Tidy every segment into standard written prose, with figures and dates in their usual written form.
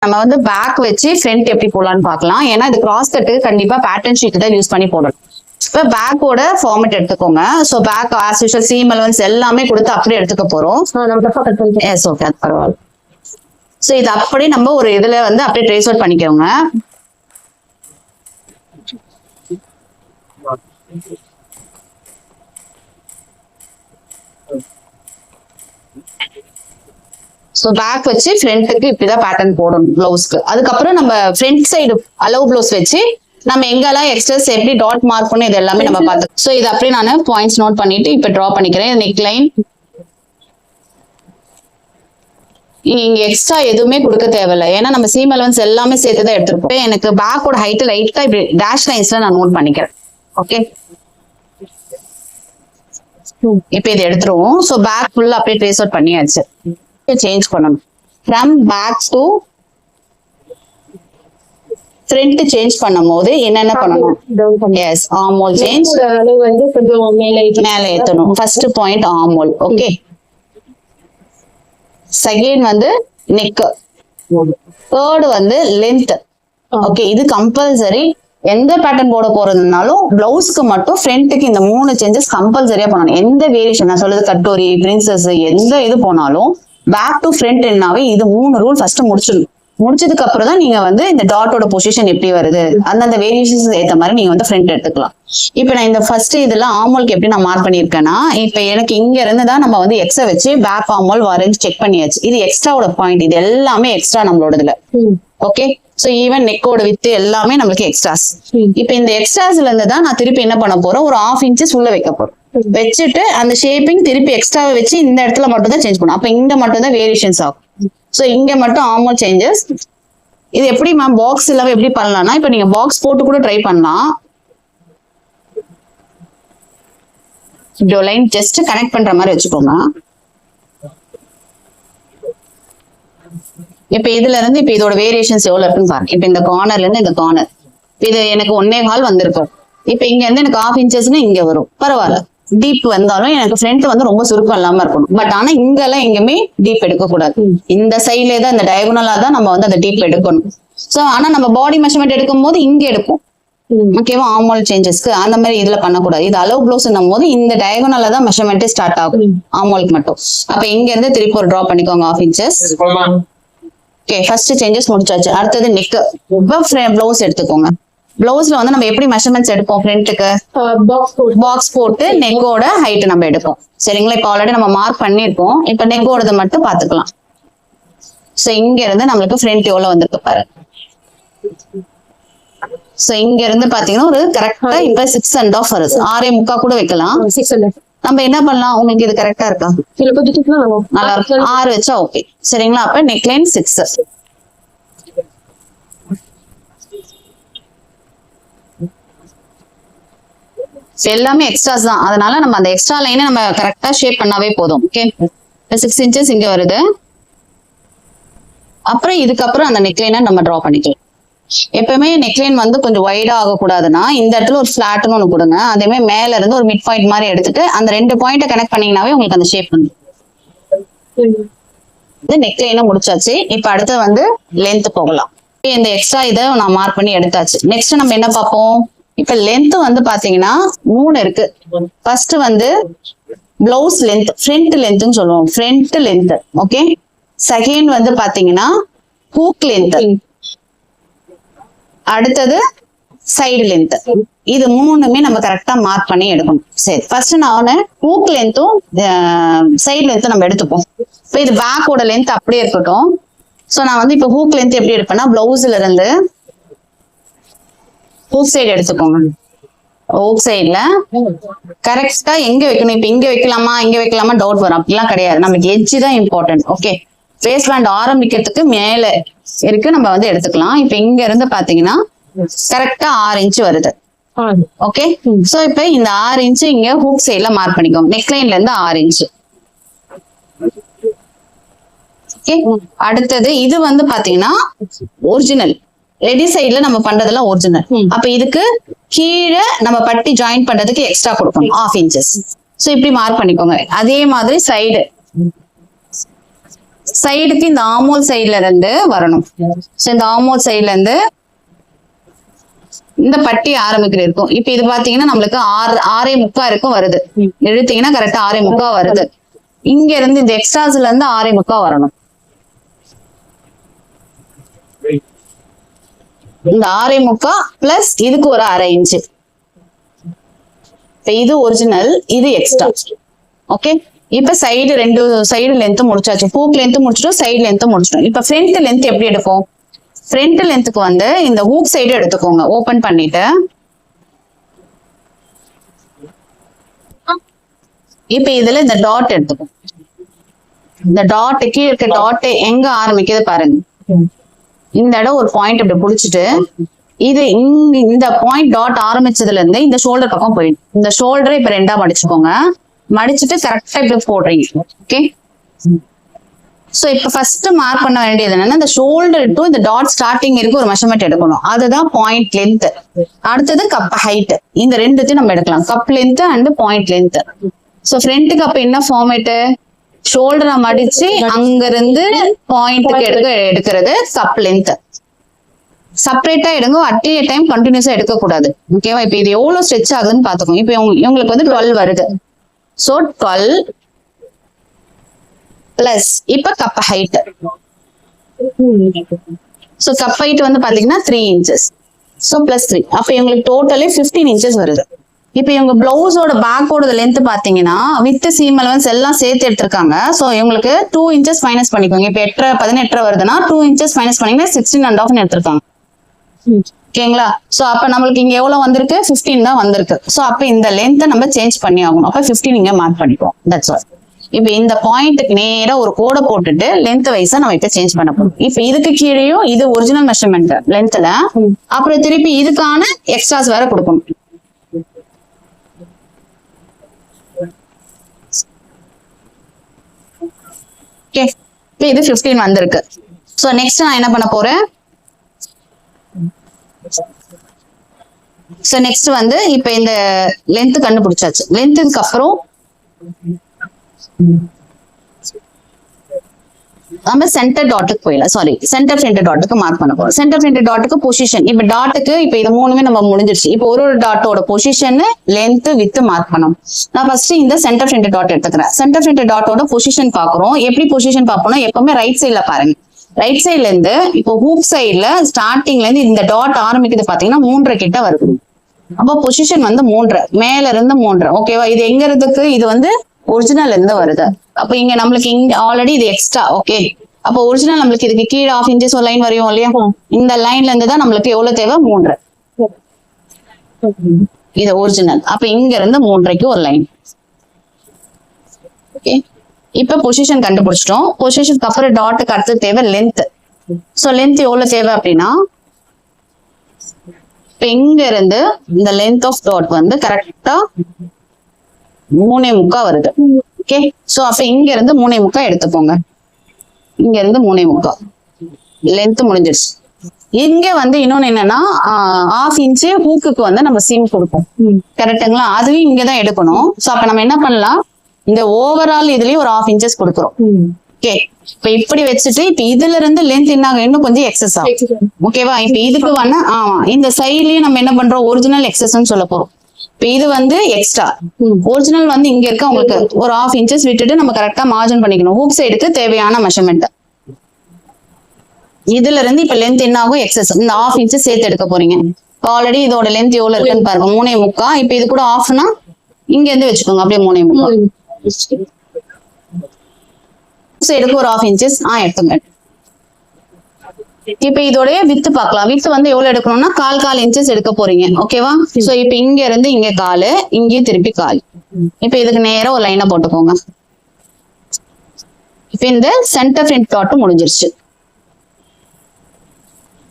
நம்ம வந்து பேக் வச்சு ஃப்ரண்ட் எப்படி போடலாம்னு பார்க்கலாம். ஏன்னா இது கிராஸ் கட்டுக்கு கண்டிப்பா பேட்டர்ன் ஷீட் தான் யூஸ் பண்ணி போடணும். இப்போ பேக்கோட ஃபார்மேட் எடுத்துக்கோங்க. So back as usual seam allowance எல்லாமே கொடுத்து அப்படியே எடுத்துக்க போறோம். எஸ் ஓகே, அது பரவாயில்ல. ஸோ இது அப்படியே நம்ம ஒரு இதுல வந்து அப்படியே ட்ரேஸ் அவுட் பண்ணிக்கோங்க. ஸோ பேக் வச்சு ஃப்ரண்ட்டுக்கு இப்படிதான் பேட்டர்ன் போடணும் பிளவுஸ்க்கு. அதுக்கப்புறம் நம்ம ஃப்ரண்ட் சைடு அலோவ் பிளவுஸ் வச்சு நம்ம எங்கெல்லாம் எக்ஸ்ட்ராஸ் எப்படி டாட் மார்க் பண்ணி இது எல்லாமே நம்ம பார்த்து. ஸோ இது அப்படியே நான் பாயிண்ட்ஸ் நோட் பண்ணிட்டு இப்போ ட்ரா பண்ணிக்கிறேன். நெக் லைன் இங்க எக்ஸ்ட்ரா எதுவுமே கொடுக்க தேவையில்லை, ஏன்னா நம்ம சீம் அலவன்ஸ் எல்லாமே சேர்த்து தான் எடுத்துருப்போம். எனக்கு பேக்கோட ஹைட் லைட்டா இப்படி டேஷ் லைன்ஸ்ல நான் நோட் பண்ணிக்கிறேன். ஓகே, இப்போ இது எடுத்துருவோம். ஸோ பேக் ஃபுல்லா அப்படியே ட்ரேஸ் அவுட் பண்ணியாச்சு. சேஞ்ச் பண்ணணும் from back to front. Change பண்ணும் போது என்னென்ன பண்ணணும்? எஸ், ஆர்ம் சேஞ்ச் மேல ஏத்தணும். First point arm hole. Okay, second வந்து நெக், தேர்ட் வந்து லென்த். ஓகே, இது கம்பல்சரி. எந்த பேட்டர்ன் போட போறதுனாலும் பிளவுஸ்க்கு மட்டும் ஃப்ரண்ட்டுக்கு இந்த 3 சேஞ்சஸ் கம்பல்சரியா பண்ணணும். எந்த வேரியேஷன் நான் சொல்றது கட்டோரி பிரின்சஸ் எந்த இது போனாலும் பேக் டு ஃப்ரண்ட் என்னாவே இது 3 ரூல் ஃபர்ஸ்ட் முடிச்சிடணும். முடிச்சதுக்கு அப்புறம் தான் நீங்க வந்து இந்த டாட்டோட பொசிஷன் எப்படி வருது அந்தந்த வேரியேஷன்ஸ் ஏற்ற மாதிரி நீங்க வந்து ஃப்ரண்ட் எடுத்துக்கலாம். இப்போ நான் இந்த ஃபர்ஸ்ட் இதுல ஆமோல்க்கு எப்படி நான் மார்க் பண்ணிருக்கேன்னா, இப்போ எனக்கு இங்க இருந்து தான் நம்ம வந்து எக்ஸ வச்சு பேக் ஆமோல் வரேன்னு செக் பண்ணியாச்சு. இது எக்ஸ்ட்ராவோட பாயிண்ட், இது எல்லாமே எக்ஸ்ட்ரா நம்மளோடதுல. ஓகே, ஸோ ஈவன் நெக்கோட வித்து எல்லாமே நம்மளுக்கு எக்ஸ்ட்ராஸ். இப்போ இந்த எக்ஸ்ட்ராஸ்ல இருந்து தான் நான் திருப்பி என்ன பண்ண போறோம், ஒரு 1/2 inches உள்ள வைக்க போறோம். வச்சுட்டு அந்த ஷேப்பிங் திருப்பி எக்ஸ்ட்ராவை வச்சு இந்த இடத்துல மட்டும் தான் சேஞ்ச் பண்ணும். அப்ப இங்க மட்டும் தான் வேரியேஷன்ஸ் ஆகும். ஸோ இங்க மட்டும் ஆர்மல் சேஞ்சஸ். இது எப்படி மேம் பாக்ஸ் இல்லாம எப்படி பண்ணலாம்னா, இப்ப நீங்க பாக்ஸ் போட்டு கூட ட்ரை பண்ணலாம். இப்படி லைன் ஜஸ்ட் கனெக்ட் பண்ற மாதிரி வச்சுக்கோங்க. இப்ப இதுல இருந்து இப்ப இதோட வேரியேஷன்ஸ் எவ்வளவு இருக்குன்னு பாருங்க. இப்ப இந்த கார்னர்ல இருந்து இந்த கார்னர் இது எனக்கு 1.25 வந்திருக்கும். இப்ப இங்க இருந்து எனக்கு 1/2 inchesன்னு இங்க வரும். பரவாயில்ல, டீப் வந்தாலும் எனக்கு ஃப்ரண்ட் வந்து ரொம்ப சுருக்கம் இல்லாம இருக்கணும். பட் ஆனா இங்க எல்லாம் எங்கேயுமே டீப் எடுக்க கூடாது. இந்த சைட்ல தான் இந்த டயகனலா தான் நம்ம வந்து அந்த டீப் எடுக்கணும். சோ ஆனா நம்ம பாடி மெஷர்மெண்ட் எடுக்கும் போது இங்க எடுப்போம். ஓகேவா, ஆர்மல் சேஞ்சஸ்க்கு அந்த மாதிரி இதுல பண்ணக்கூடாது. இது அலோவ் ப்ளவுஸ் போது இந்த டயகனலா தான் மெஷர்மெண்ட் ஸ்டார்ட் ஆகும் ஆர்மலுக்கு மட்டும். அப்ப இங்க இருந்து திருப்பி ஒரு டிரா பண்ணிக்கோங்க 1/2 inches. ஓகே, ஃபர்ஸ்ட் சேஞ்சஸ் முடிச்சாச்சு. அடுத்தது நெக். ப்ளவுஸ் எடுத்துக்கோங்க. பிளவுஸ்ல வந்து நம்ம எப்படி மெஷர்மெண்ட்ஸ் எடுப்போம்? ஃப்ரண்ட்டுக்கு பாக்ஸ் போட்டு நெக்கோட ஹைட் நம்ம எடுப்போம். சரிங்களா, இப்போ ஆல்ரெடி நம்ம மார்க் பண்ணிருக்கோம். இப்போ நெக்கோடது மட்டும் பாத்துக்கலாம். சோ இங்க இருந்து நம்மளுக்கு ஃப்ரண்ட் எவ்வளவு வந்திருக்கு பாரு. சோ இங்க இருந்து பாத்தீங்கன்னா ஒரு கரெக்டா இப்ப 6.5 வருது. 6.25 கூட வைக்கலாம். நம்ம என்ன பண்ணலாம், உங்களுக்கு இது கரெக்டா இருக்கா? நல்லா இருக்கு. 6 வச்சா ஓகே. சரிங்களா, அப்ப நெக்லைன் 6. எல்லாமே எக்ஸ்ட்ராஸ் தான், அதனால நம்ம அந்த எக்ஸ்ட்ரா லைனை நம்ம கரெக்டா ஷேப் பண்ணாவே போதும். ஓகே, 6 inches இங்க வருது. அப்புறம் இதுக்கப்புறம் அந்த நெக்லைனை நம்ம டிரா பண்ணிக்கலாம். எப்பவுமே நெக்லைன் வந்து கொஞ்சம் வைடா ஆகக்கூடாதுன்னா இந்த இடத்துல ஒரு ஃபிளாட்னு ஒண்ணு கொடுங்க. அதே மாதிரி மேல இருந்து ஒரு மிட் பாயிண்ட் மாதிரி எடுத்துட்டு அந்த 2 பாயிண்ட்டை கனெக்ட் பண்ணீங்கன்னாவே உங்களுக்கு அந்த ஷேப் வந்து நெக்லைனை முடிச்சாச்சு. இப்ப அடுத்து வந்து லென்த் போகலாம். இந்த எக்ஸ்ட்ரா இதை நான் மார்க் பண்ணி எடுத்தாச்சு. நெக்ஸ்ட் நம்ம என்ன பார்ப்போம், இப்ப லென்த் வந்து பாத்தீங்கன்னா 3 இருக்கு. ஃபர்ஸ்ட் வந்து பிளவுஸ் லென்த், ஃப்ரண்ட் லென்த்னு சொல்லுவோம், ஃப்ரண்ட் லென்த். ஓகே, செகண்ட் வந்து பாத்தீங்கன்னா ஹூக் லென்த், அடுத்தது சைடு லென்த். இது 3மே நம்ம கரெக்டா மார்க் பண்ணி எடுக்கணும். சரி, ஃபர்ஸ்ட் நான் ஹூக் லென்த்தும் சைடு லென்த்தும் நம்ம எடுத்துப்போம். இப்ப இது பேக்கோட லென்த் அப்படியே இருக்கட்டும். சோ நான் வந்து இப்ப ஹூக் லென்த் எப்படி எடுப்பேன்னா, பிளவுஸ்ல இருந்து ஹூக் சைடு எடுத்துக்கோங்க. ஹூக் சைடுல கரெக்டா எங்க வைக்கணும், இப்ப இங்க வைக்கலாமா இங்க வைக்கலாமா டவுட் வரும். அப்படிலாம் கிடையாது, நமக்கு எட்ஜ் தான் இம்பார்ட்டன்ட். ஓகே, ஃபேஸ் பேண்ட் ஆரம்பிக்கிறதுக்கு மேல இருக்கு, நம்ம வந்து எடுத்துக்கலாம். இப்ப இங்க இருந்து பாத்தீங்கன்னா கரெக்டா 6 inch வருது. ஓகே, சோ இப்ப இந்த 6 inch இங்க ஹூக் சைடுல மார்க் பண்ணிக்கோங்க. நெக்லைன்ல இருந்து 6 inch. ஓகே, அடுத்தது இது வந்து பாத்தீங்கன்னா ஒரிஜினல் ரெடி சைடுல நம்ம பண்றதெல்லாம் ஒரிஜினல். அப்ப இதுக்கு கீழே நம்ம பட்டி ஜாயின் பண்றதுக்கு எக்ஸ்ட்ரா கொடுக்கணும் 1/2 inches. சோ இப்படி மார்க் பண்ணிக்கோங்க. அதே மாதிரி சைடு சைடுக்கு இந்த ஆமோல் சைட்ல இருந்து வரணும். சோ இந்த ஆமோல் சைட்ல இருந்து இந்த பட்டி ஆரம்பிக்கிற இருக்கும். இப்ப இது பாத்தீங்கன்னா நம்மளுக்கு 6.25 இருக்கும் வருது. எழுத்தீங்கன்னா கரெக்டா 6.25 வருது. இங்க இருந்து இந்த எக்ஸ்ட்ராஸ்ல இருந்து 6.25 வரணும். இந்த 6.25 பிளஸ் இதுக்கு ஒரு 1/2 இன்ச்சு. இது ஒரிஜினல், இது எக்ஸ்ட்ரா. ஓகே, இப்ப சைடு 2 சைடு லென்த் முடிச்சாச்சு. ஹூக் லென்த் முடிச்சிட்டோம், சைடு லென்த் முடிச்சிட்டோம். இப்ப ஃப்ரண்ட் லென்த் எப்படி எடுக்கும்? ஃப்ரண்ட் லென்த்துக்கு வந்து இந்த ஹூக் சைடு எடுத்துக்கோங்க. ஓபன் பண்ணிட்டு இப்ப இதுல இந்த டாட் எடுத்துக்கோங்க. இந்த டாட்டுக்கு இருக்க டாட் எங்க ஆரம்பிக்குது பாருங்க. இந்த இடம் ஒரு பாயிண்ட் இப்படி புடிச்சிட்டு இது இந்த பாயிண்ட் டாட் ஆரம்பிச்சதுல இருந்து இந்த ஷோல்டர் பக்கம் போயிடும். இந்த ஷோல்டரை இப்ப 2ஆ மடிச்சுக்கோங்க. மடிச்சுட்டு கரெக்டா இப்படி போடுறீங்க. ஓகே, சோ இப்ப ஃபர்ஸ்ட் மார்க் பண்ண வேண்டியது என்னன்னா இந்த ஷோல்டர் டு இந்த டாட் ஸ்டார்டிங் இருக்கு ஒரு மெஷர்மெண்ட் எடுக்கணும். அதுதான் பாயிண்ட் லென்த். அடுத்தது கப் ஹைட். இந்த ரெண்டுத்தையும் நம்ம எடுக்கலாம், cup length and point length. So ஃப்ரண்ட்டுக்கு அப்ப என்ன ஃபார்மேட்? ஷோல்டரை மடிச்சு அங்க இருந்து பாயிண்ட்டுக்கு எடுக்கிறது கப் லென்த். செப்பரேட்டா எடுங்க, அட் ஏ டைம் கண்டினியூஸா எடுக்க கூடாது. ஓகேவா? இப்ப இது எவ்வளவு ஸ்ட்ரெச் ஆகுதுன்னு பாத்துக்கோங்க. இப்ப இவங்களுக்கு வந்து 12 வருது. சோ 12 பிளஸ் இப்ப cup height. So cup height வந்து பாத்தீங்கன்னா 3 inches. சோ பிளஸ் 3, அப்ப இவங்களுக்கு டோட்டலே 15 inches வருது. இப்ப இவங்க பிளவுஸோட பேக்கோட லென்த் பாத்தீங்கன்னா வித் சீம் அலவன்ஸ் எல்லாம் சேர்த்து எடுத்திருக்காங்க. சோ இவங்களுக்கு 2 inches மைனஸ் பண்ணிக்கோங்க. இப்ப 18 வருதுன்னா 2 inches மைனஸ் பண்ணீங்கன்னா 16.5 எடுத்திருக்காங்க. ஓகேங்களா? சோ அப்ப நம்மளுக்கு இங்க எவ்வளவு வந்திருக்கு? 15 தான் வந்திருக்கு. சோ அப்ப இந்த லென்த்தை நம்ம சேஞ்ச் பண்ணி ஆகணும். அப்ப 15 இங்க மார்க் பண்ணிப்போம். That's all. இப்ப இந்த பாயிண்ட்டுக்கு நேரா ஒரு கோடை போட்டுட்டு லென்த் வைஸா நம்ம இப்ப சேஞ்ச் பண்ண போறோம். இப்ப இதுக்கு கீழேயும் இது ஒரிஜினல் மெஷர்மெண்ட் லென்த்ல, அப்புறம் திருப்பி இதுக்கான எக்ஸ்ட்ராஸ் வேற கொடுக்கணும். ஓகே, இப்ப இது 15 வந்திருக்கு. சோ நெக்ஸ்ட் நான் என்ன பண்ண போறேன்? சோ நெக்ஸ்ட் வந்து இப்ப இந்த லென்த் கண்டுபிடிச்சாச்சு. லென்த்துக்கு அப்புறம் நம்ம சென்டர் டாட்டுக்கு போயிடலாம். சாரி, சென்டர் ஃப்ரண்ட் டாட்டுக்கு மார்க் பண்ண போறோம். சென்டர் ஃப்ரண்ட் டாட்டுக்கு பொசிஷன். இப்ப டாட்டுக்கு இப்ப இது மூணுமே நம்ம முடிஞ்சிருச்சு. இப்ப ஒரு டாட்டோட பொசிஷன், லென்த், வித் மார்க் பண்ணோம். நான் ஃபர்ஸ்ட் இந்த சென்டர் ஃப்ரண்ட் டாட் எடுத்துக்கிறேன். சென்டர் ஃப்ரண்ட் டாட்டோட பொசிஷன் பாக்குறோம். எப்படி பொசிஷன் பார்ப்போம்னா எப்பவுமே ரைட் சைட்ல பாருங்க. ரைட் சைட்ல இருந்து இப்போ ஹூக் சைட்ல ஸ்டார்டிங்ல இருந்து இந்த டாட் ஆரம்பிக்குது பாத்தீங்கன்னா 3.5 கிட்ட வருது. அப்போ பொசிஷன் வந்து 3.5, மேல இருந்து 3.5. ஓகேவா? இது எங்க இருக்கு? இது வந்து ஒரிஜினல் இருந்து வருது. அப்ப இங்க நம்மளுக்கு இங்க ஆல்ரெடி இது எக்ஸ்ட்ரா. ஓகே, அப்ப ஒரிஜினல் நம்மளுக்கு இதுக்கு கீழே 1/2 inches ஒரு லைன் வரையும் இல்லையா? இந்த லைன்ல இருந்து தான் நம்மளுக்கு எவ்வளவு தேவை? 3.5. இது ஒரிஜினல். அப்ப இங்க இருந்து 3.5க்கு ஒரு லைன். ஓகே, இப்ப பொசிஷன் கண்டுபிடிச்சிட்டோம். பொசிஷனுக்கு அப்புறம் டாட்டுக்கு அடுத்து தேவை லென்த். சோ லென்த் எவ்வளவு தேவை அப்படின்னா இப்ப இங்க இருந்து இந்த லென்த் ஆஃப் டாட் வந்து கரெக்டா 3.25 வருது. ஓகே, சோ அப்ப இங்க இருந்து 3.25 எடுத்துக்கோங்க. இங்க இருந்து 3.25 லென்த் முடிஞ்சிருச்சு. இங்க வந்து இன்னொன்னு என்னன்னா 1/2 inch ஹூக்குக்கு வந்து நம்ம சீம் கொடுப்போம். கரெக்டுங்களா? அதுவும் இங்கதான் எடுக்கணும். சோ அப்ப நம்ம என்ன பண்ணலாம்? இந்த ஓவரால் இதுலயும் ஒரு 1/2 inches கொடுக்குறோம். ஓகே, இப்ப இப்படி வச்சுட்டு இப்ப இதுல இருந்து லென்த் என்ன ஆகும்? இன்னும் கொஞ்சம் எக்ஸஸ் ஆகும். ஓகேவா? இப்ப இதுக்கு வந்து இந்த சைட்லயும் நம்ம என்ன பண்றோம்? ஒரிஜினல் எக்ஸஸ்ன்னு சொல்ல போறோம். இப்ப இது வந்து எக்ஸ்ட்ரா. ஒரிஜினல் வந்து இங்க இருக்க உங்களுக்கு ஒரு 1/2 inches விட்டுட்டு நம்ம கரெக்டா மார்ஜின் பண்ணிக்கணும். ஹூக் சைடுக்கு தேவையான மெஷர்மெண்ட். இதுல இருந்து இப்ப லென்த் என்ன ஆகும்? எக்ஸஸ். இந்த 1/2 inches சேர்த்து எடுக்க போறீங்க. ஆல்ரெடி இதோட லென்த் எவ்வளவு இருக்குன்னு பாருங்க, 3.25. இப்ப இது கூட ஆஃப்னா இங்க இருந்து வச்சுக்கோங்க, அப்படியே 3.25. சைடுக்கு ஒரு 1/2 inches எடுத்துங்க. இப்ப இதோட வித்து பார்க்கலாம். வித்து வந்து எவ்வளவு எடுக்கணும்னா 1/4 inches எடுக்க போறீங்க. ஓகேவா? சோ இப்ப இங்க இருந்து இங்க 1/4, இங்கேயும் திருப்பி 1/4. இப்ப இதுக்கு நேரா ஒரு லைனா போட்டுக்கோங்க. இப்ப இந்த சென்டர் ஃப்ரண்ட் டாட் முடிஞ்சிருச்சு.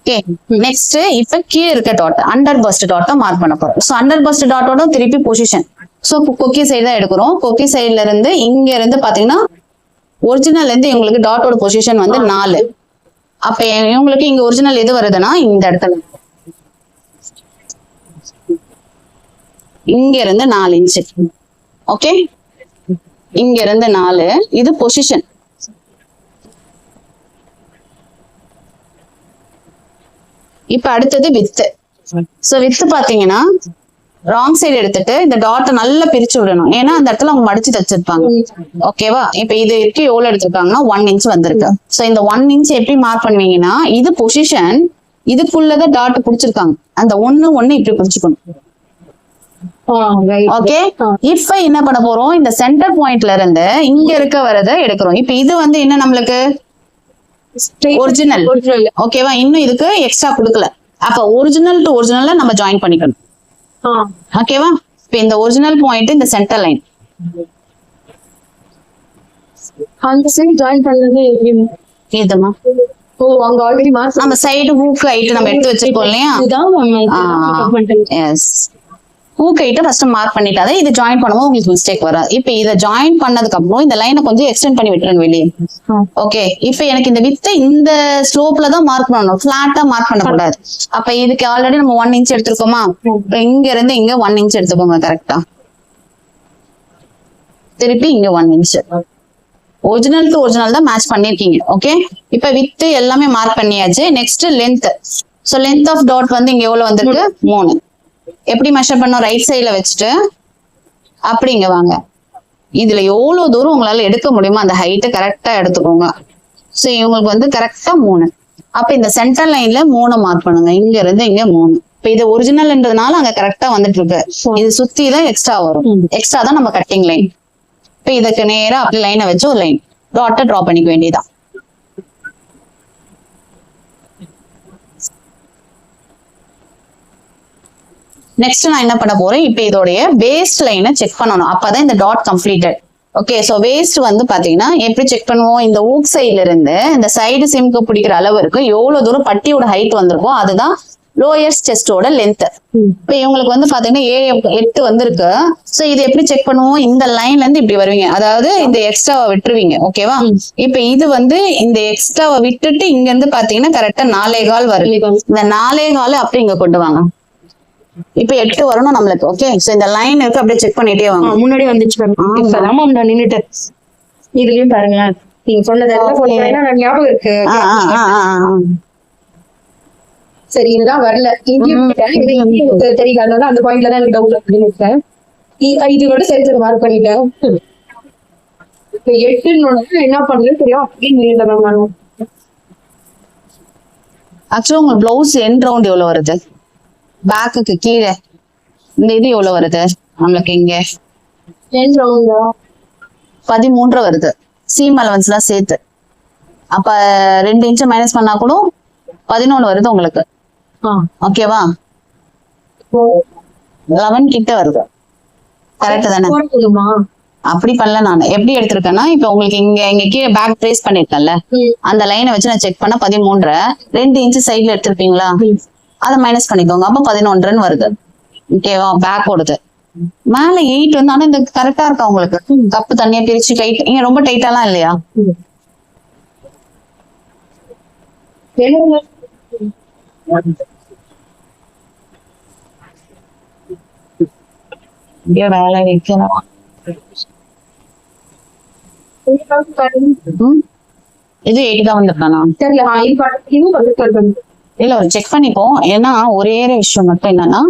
ஓகே, நெக்ஸ்ட் இப்ப கீழே இருக்க டாட் அண்டர் பஸ்ட் டாட்டை மார்க் பண்ண போறோம். சோ அண்டர் பஸ்ட் டாட்டோட திருப்பி பொசிஷன். சோ கொக்கி சைடு தான் எடுக்கிறோம். கொக்கி சைடுல இருந்து இங்க இருந்து பாத்தீங்கன்னா ஒரிஜினல் இருந்து இவங்களுக்கு டாட்டோட பொசிஷன் வந்து 4. அப்ப இவங்களுக்கு இங்க ஒரிஜினல் எது வருதுன்னா இந்த இடத்துல இங்க இருந்து 4 inch. ஓகே, இங்க இருந்து 4. இது பொசிஷன். இப்ப அடுத்தது வித்து. சோ வித்து பாத்தீங்கன்னா ராங் சைடு எடுத்துட்டு இந்த டாட்டை நல்லா பிரிச்சு விடணும். ஏன்னா அந்த இடத்துல அவங்க மடிச்சு தச்சிருப்பாங்க. ஓகேவா? இப்ப இது இருக்கு எவ்வளவு எடுத்திருக்காங்கன்னா 1 இன்ச் வந்திருக்கு. சோ இந்த 1 இன்ச் எப்படி மார்க் பண்ணுவீங்கன்னா, இது பொசிஷன், இதுக்குள்ளதான் டாட் புடிச்சிருக்காங்க, அந்த ஒண்ணு இப்படி புடிச்சுக்கணும். ஓகே, இப்ப என்ன பண்ண போறோம், இந்த சென்டர் பாயிண்ட்ல இருந்து இங்க இருக்க வரத எடுக்கிறோம். இப்ப இது வந்து என்ன நம்மளுக்கு ஒரிஜினல். ஓகேவா? இன்னும் இதுக்கு எக்ஸ்ட்ரா கொடுக்கல. அப்ப ஒரிஜினல் டு ஒரிஜினல்ல நம்ம ஜாயின் பண்ணிக்கணும். ஓகேவா? இப்ப இந்த ஒரிஜினல் பாயிண்ட் இந்த சென்டர் லைன் அந்த சைடு ஜாயின் பண்ணது இதுமா. ஓ, அங்க ஆல்ரெடி மார்க் நம்ம சைடு ஹூக் ஹைட் நம்ம எடுத்து வச்சிருக்கோம் இல்லையா? Yes, hook height first mark பண்ணிட்டாதான் இது ஜாயின் பண்ணும்போது உங்களுக்கு மிஸ்டேக் வராது. இப்ப இதை ஜாயின் பண்ணதுக்கு அப்புறம் இந்த லைனை கொஞ்சம் எக்ஸ்டெண்ட் பண்ணி விட்டுருங்க வெளியே. ஓகே, இப்ப எனக்கு இந்த வித்தை இந்த ஸ்லோப்ல தான் மார்க் பண்ணணும், பிளாட்டா மார்க் பண்ணக்கூடாது. அப்ப இதுக்கு ஆல்ரெடி நம்ம 1 இன்ச் எடுத்திருக்கோமா, இங்க இருந்து இங்க 1 இன்ச் எடுத்துக்கோங்க கரெக்டா. திருப்பி இங்க 1 இன்ச். ஒரிஜினல் டு ஒரிஜினல் தான் மேட்ச் பண்ணிருக்கீங்க. ஓகே, இப்ப வித்து எல்லாமே மார்க் பண்ணியாச்சு. Next length. So length of டாட் வந்து இங்க எவ்வளவு வந்திருக்கு, 3. எப்படி மெஷர் பண்ணோம், ரைட் சைட்ல வச்சுட்டு அப்படி இங்க வாங்க. இதுல எவ்வளவு தூரம் உங்களால எடுக்க முடியுமோ அந்த ஹைட்டை கரெக்டா எடுத்துக்கோங்க. சோ இவங்களுக்கு வந்து கரெக்டா 3. அப்ப இந்த சென்டர் லைன்ல 3 மார்க் பண்ணுங்க. இங்க இருந்து இங்க 3. இப்ப இது ஒரிஜினல்ன்றதுனால அங்க கரெக்டா வந்துட்டு இருக்கு. இது சுத்தி தான் எக்ஸ்ட்ரா வரும். எக்ஸ்ட்ரா தான் நம்ம கட்டிங் லைன். இப்ப இதுக்கு நேரா அப்படி லைனை வச்சு ஒரு லைன் டாட்டை டிரா பண்ணிக்க வேண்டியதான். நெக்ஸ்ட் நான் என்ன பண்ண போறேன், இப்ப இதோடைய வேஸ்ட் லைனை செக் பண்ணணும். அப்பதான் இந்த dot completed. Okay, so waste வந்து பாத்தீங்கன்னா எப்படி செக் பண்ணுவோம், இந்த ஊக் சைட்ல இருந்து இந்த சைடு சிம்க்கு பிடிக்கிற அளவு இருக்கு, எவ்வளவு தூரம் பட்டியோட ஹைட் வந்திருக்கும், அதுதான் லோயர் செஸ்டோட லென்த். இப்ப இவங்களுக்கு வந்து பாத்தீங்கன்னா 8 வந்திருக்கு. சோ இது எப்படி செக் பண்ணுவோம், இந்த லைன்ல இருந்து இப்படி வருவீங்க, அதாவது இந்த எக்ஸ்ட்ராவை விட்டுருவீங்க. ஓகேவா? இப்ப இது வந்து இந்த எக்ஸ்ட்ராவை விட்டுட்டு இங்க இருந்து பாத்தீங்கன்னா கரெக்டா 4.25 வரும். இந்த 4.25 அப்படி இங்க கொண்டு வாங்க. இப்ப 8 வரணும் நம்மளுக்கு. ஓகே, சோ இந்த லைன் இருக்கு, அப்படியே செக் பண்ணிட்டே வாங்க. முன்னாடி வந்துச்சு இப்பதான் நான் நின்னுட்டேன். இதுலயும் பாருங்க, நீங்க சொன்னதெல்லாம் ஞாபகம் இருக்கு. சரி, இதுதான் வரல, இங்கேயும் தெரியல, அதனால அந்த பாயிண்ட்ல தான் எனக்கு டவுட் இருக்கேன். இது கூட சரி மார்க் பண்ணிட்டேன். இப்ப 8 என்ன பண்றது தெரியும் அப்படின்னு. ஆக்சுவலா உங்க பிளவுஸ் எண்ட் ரவுண்ட் எவ்வளவு வருது, பேக்குக்கு கீழே இந்த இது எவ்வளவு வருது நம்மளுக்கு, இங்க 13 வருது, சீம் அலவன்ஸ் எல்லாம் சேர்த்து. அப்ப 2 இன்ச் மைனஸ் பண்ணா கூட 11 வருது உங்களுக்கு. ஓகேவா? 11 கிட்ட வருது. கரெக்ட் தானே? அப்படி பண்ணல. நான் எப்படி எடுத்திருக்கேன்னா, இப்ப உங்களுக்கு இங்க கீழே பேக் ட்ரேஸ் பண்ணிருக்கேன்ல, அந்த லைனை வச்சு நான் செக் பண்ண 13. 2 இன்ச் சைட்ல எடுத்திருப்பீங்களா, அதை மைனஸ் பண்ணிக்கோங்க. அப்ப 11 வருது. ஓகேவா? பேக் ஓடுது. மேல 8 வந்து, ஆனா இந்த கரெக்டா இருக்கா உங்களுக்கு, கப்பு தனியா பிரிச்சு டைட், இங்க ரொம்ப டைட்டாலாம் இல்லையா? வேலை வைக்கலாம். இது 8 தான் வந்திருக்கானா இல்ல, ஒரு செக் பண்ணிப்போம். ஏன்னா ஒரே விஷயம் மட்டும் என்னன்னா,